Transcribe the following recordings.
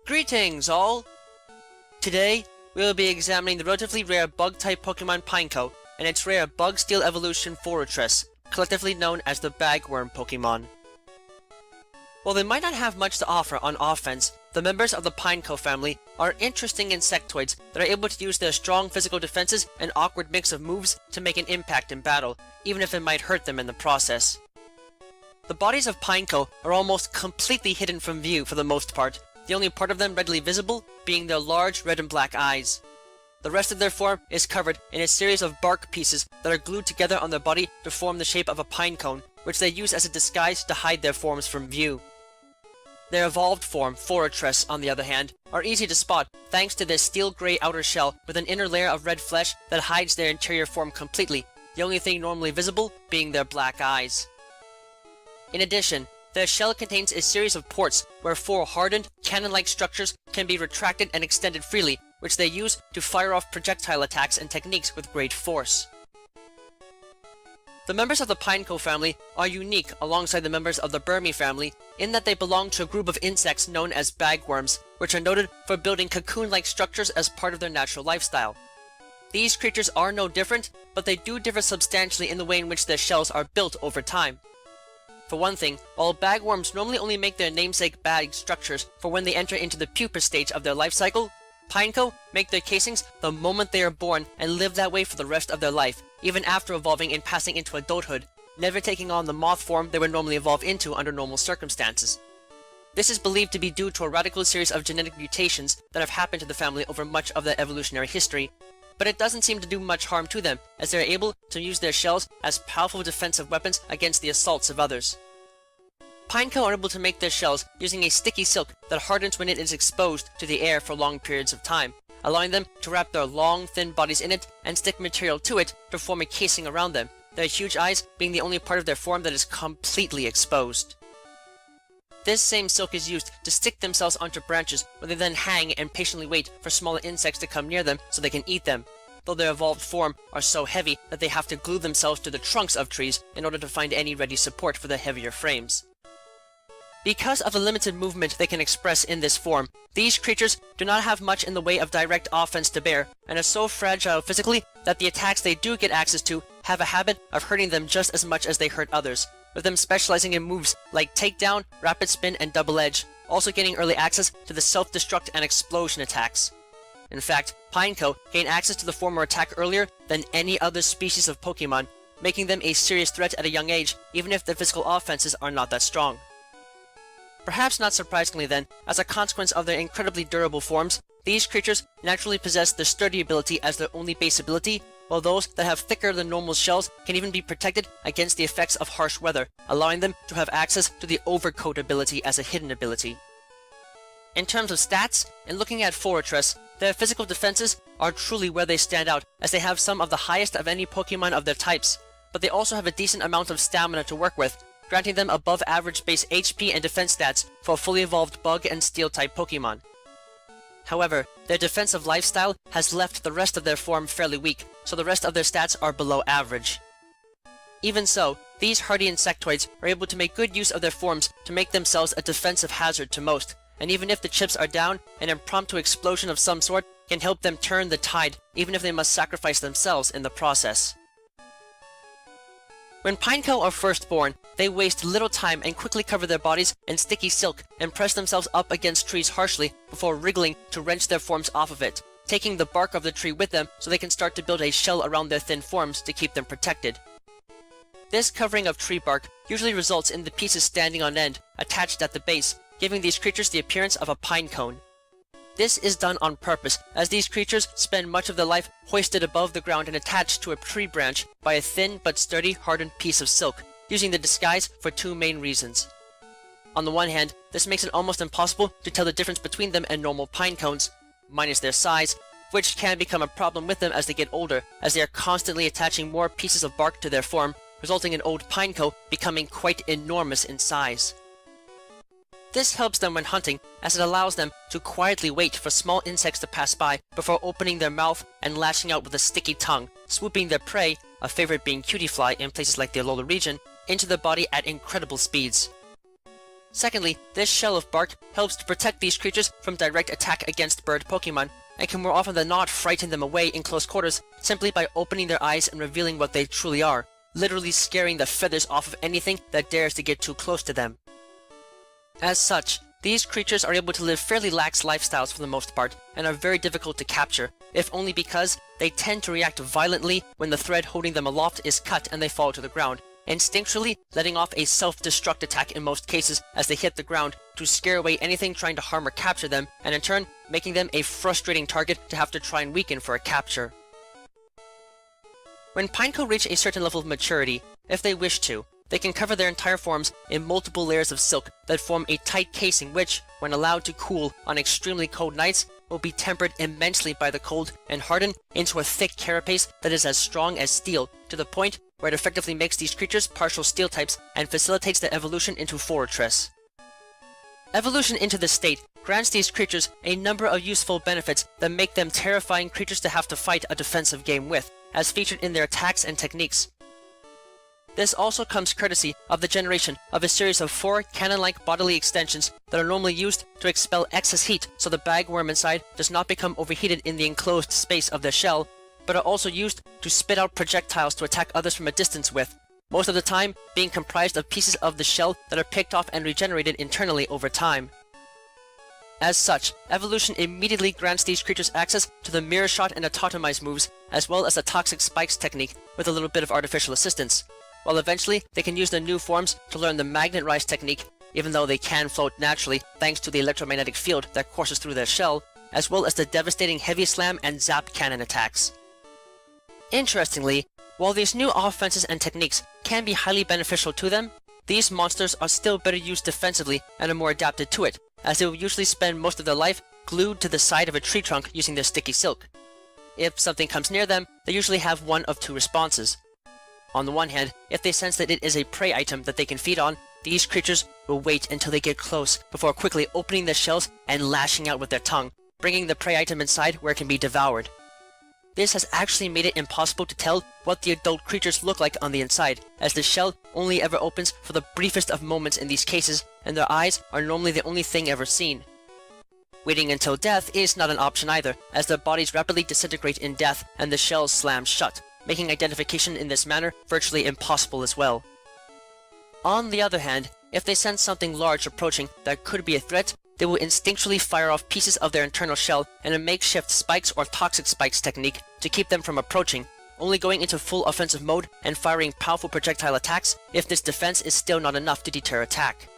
Greetings, all! Today, we will be examining the relatively rare bug-type Pokemon Pineco and its rare bug-steel evolution Forretress, collectively known as the Bagworm Pokémon. While they might not have much to offer on offense, the members of the Pineco family are interesting insectoids that are able to use their strong physical defenses and awkward mix of moves to make an impact in battle, even if it might hurt them in the process. The bodies of Pineco are almost completely hidden from view for the most part, the only part of them readily visible being their large red and black eyes. The rest of their form is covered in a series of bark pieces that are glued together on their body to form the shape of a pine cone, which they use as a disguise to hide their forms from view. Their evolved form, Forretress, on the other hand, are easy to spot thanks to their steel-gray outer shell with an inner layer of red flesh that hides their interior form completely, the only thing normally visible being their black eyes. In addition, their shell contains a series of ports where 4 hardened, cannon-like structures can be retracted and extended freely, which they use to fire off projectile attacks and techniques with great force. The members of the Pineco family are unique alongside the members of the Burmy family in that they belong to a group of insects known as bagworms, which are noted for building cocoon-like structures as part of their natural lifestyle. These creatures are no different, but they do differ substantially in the way in which their shells are built over time. For one thing, while bagworms normally only make their namesake bag structures for when they enter into the pupa stage of their life cycle, Pineco make their casings the moment they are born and live that way for the rest of their life, even after evolving and passing into adulthood, never taking on the moth form they would normally evolve into under normal circumstances. This is believed to be due to a radical series of genetic mutations that have happened to the family over much of their evolutionary history, but it doesn't seem to do much harm to them, as they are able to use their shells as powerful defensive weapons against the assaults of others. Pineco are able to make their shells using a sticky silk that hardens when it is exposed to the air for long periods of time, allowing them to wrap their long, thin bodies in it and stick material to it to form a casing around them, their huge eyes being the only part of their form that is completely exposed. This same silk is used to stick themselves onto branches where they then hang and patiently wait for smaller insects to come near them so they can eat them, though their evolved form are so heavy that they have to glue themselves to the trunks of trees in order to find any ready support for their heavier frames. Because of the limited movement they can express in this form, these creatures do not have much in the way of direct offense to bear, and are so fragile physically that the attacks they do get access to have a habit of hurting them just as much as they hurt others, with them specializing in moves like takedown, rapid spin, and double edge, also gaining early access to the self-destruct and explosion attacks. In fact, Pineco gain access to the former attack earlier than any other species of Pokemon, making them a serious threat at a young age, even if their physical offenses are not that strong. Perhaps not surprisingly then, as a consequence of their incredibly durable forms, these creatures naturally possess the sturdy ability as their only base ability, while those that have thicker than normal shells can even be protected against the effects of harsh weather, allowing them to have access to the overcoat ability as a hidden ability. In terms of stats, and looking at Forretress, their physical defenses are truly where they stand out, as they have some of the highest of any Pokemon of their types, but they also have a decent amount of stamina to work with, granting them above average base HP and defense stats for a fully evolved bug and steel type Pokemon. However, their defensive lifestyle has left the rest of their form fairly weak, so the rest of their stats are below average. Even so, these hardy insectoids are able to make good use of their forms to make themselves a defensive hazard to most, and even if the chips are down, an impromptu explosion of some sort can help them turn the tide, even if they must sacrifice themselves in the process. When Pineco are first born, they waste little time and quickly cover their bodies in sticky silk and press themselves up against trees harshly before wriggling to wrench their forms off of it, taking the bark of the tree with them so they can start to build a shell around their thin forms to keep them protected. This covering of tree bark usually results in the pieces standing on end, attached at the base, giving these creatures the appearance of a pine cone. This is done on purpose, as these creatures spend much of their life hoisted above the ground and attached to a tree branch by a thin but sturdy hardened piece of silk, using the disguise for 2 main reasons. On the one hand, this makes it almost impossible to tell the difference between them and normal pine cones, minus their size, which can become a problem with them as they get older, as they are constantly attaching more pieces of bark to their form, resulting in old Pineco becoming quite enormous in size. This helps them when hunting, as it allows them to quietly wait for small insects to pass by before opening their mouth and lashing out with a sticky tongue, swooping their prey, a favorite being cutie fly in places like the Alola region, into the body at incredible speeds. Secondly, this shell of bark helps to protect these creatures from direct attack against bird Pokemon, and can more often than not frighten them away in close quarters simply by opening their eyes and revealing what they truly are, literally scaring the feathers off of anything that dares to get too close to them. As such, these creatures are able to live fairly lax lifestyles for the most part, and are very difficult to capture, if only because they tend to react violently when the thread holding them aloft is cut and they fall to the ground, instinctually letting off a self-destruct attack in most cases as they hit the ground to scare away anything trying to harm or capture them, and in turn making them a frustrating target to have to try and weaken for a capture. When Pineco reach a certain level of maturity, if they wish to, they can cover their entire forms in multiple layers of silk that form a tight casing which, when allowed to cool on extremely cold nights, will be tempered immensely by the cold and harden into a thick carapace that is as strong as steel, to the point where it effectively makes these creatures partial steel types and facilitates their evolution into Forretress. Evolution into this state grants these creatures a number of useful benefits that make them terrifying creatures to have to fight a defensive game with, as featured in their attacks and techniques. This also comes courtesy of the generation of a series of 4 cannon-like bodily extensions that are normally used to expel excess heat so the bagworm inside does not become overheated in the enclosed space of the shell, but are also used to spit out projectiles to attack others from a distance with, most of the time being comprised of pieces of the shell that are picked off and regenerated internally over time. As such, evolution immediately grants these creatures access to the mirror shot and autotomize moves, as well as the toxic spikes technique with a little bit of artificial assistance, while eventually they can use their new forms to learn the magnet rise technique, even though they can float naturally thanks to the electromagnetic field that courses through their shell, as well as the devastating heavy slam and zap cannon attacks. Interestingly, while these new offenses and techniques can be highly beneficial to them, these monsters are still better used defensively and are more adapted to it, as they will usually spend most of their life glued to the side of a tree trunk using their sticky silk. If something comes near them, they usually have one of 2 responses. On the one hand, if they sense that it is a prey item that they can feed on, these creatures will wait until they get close before quickly opening their shells and lashing out with their tongue, bringing the prey item inside where it can be devoured. This has actually made it impossible to tell what the adult creatures look like on the inside, as the shell only ever opens for the briefest of moments in these cases, and their eyes are normally the only thing ever seen. Waiting until death is not an option either, as their bodies rapidly disintegrate in death and the shells slam shut, making identification in this manner virtually impossible as well. On the other hand, if they sense something large approaching that could be a threat, they will instinctually fire off pieces of their internal shell in a makeshift spikes or toxic spikes technique to keep them from approaching, only going into full offensive mode and firing powerful projectile attacks if this defense is still not enough to deter attack.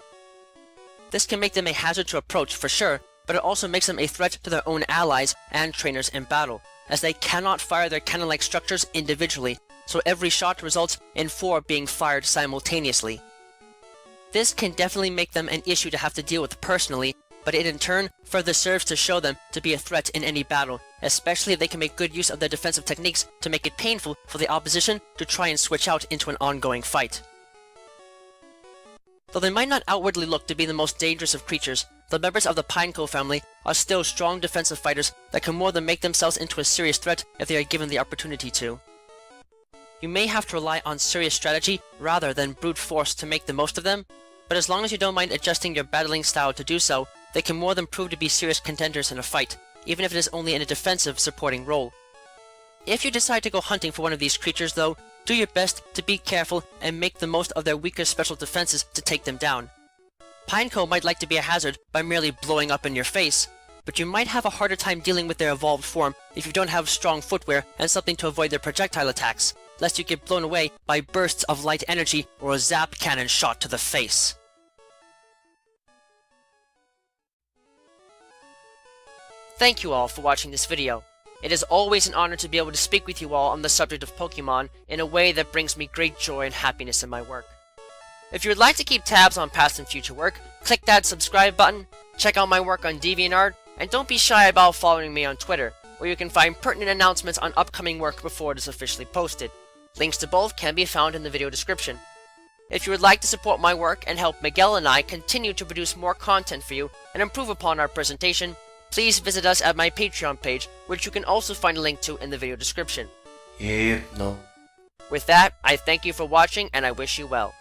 This can make them a hazard to approach for sure, but it also makes them a threat to their own allies and trainers in battle, as they cannot fire their cannon-like structures individually, so every shot results in 4 being fired simultaneously. This can definitely make them an issue to have to deal with personally, but it in turn further serves to show them to be a threat in any battle, especially if they can make good use of their defensive techniques to make it painful for the opposition to try and switch out into an ongoing fight. Though they might not outwardly look to be the most dangerous of creatures, the members of the Pineco family are still strong defensive fighters that can more than make themselves into a serious threat if they are given the opportunity to. You may have to rely on serious strategy rather than brute force to make the most of them, but as long as you don't mind adjusting your battling style to do so, they can more than prove to be serious contenders in a fight, even if it is only in a defensive supporting role. If you decide to go hunting for one of these creatures though, do your best to be careful and make the most of their weaker special defenses to take them down. Pineco might like to be a hazard by merely blowing up in your face, but you might have a harder time dealing with their evolved form if you don't have strong footwear and something to avoid their projectile attacks, lest you get blown away by bursts of light energy or a zap cannon shot to the face. Thank you all for watching this video. It is always an honor to be able to speak with you all on the subject of Pokemon in a way that brings me great joy and happiness in my work. If you would like to keep tabs on past and future work, click that subscribe button, check out my work on DeviantArt, and don't be shy about following me on Twitter, where you can find pertinent announcements on upcoming work before it is officially posted. Links to both can be found in the video description. If you would like to support my work and help Miguel and I continue to produce more content for you and improve upon our presentation, please visit us at my Patreon page, which you can also find a link to in the video description. With that, I thank you for watching and I wish you well.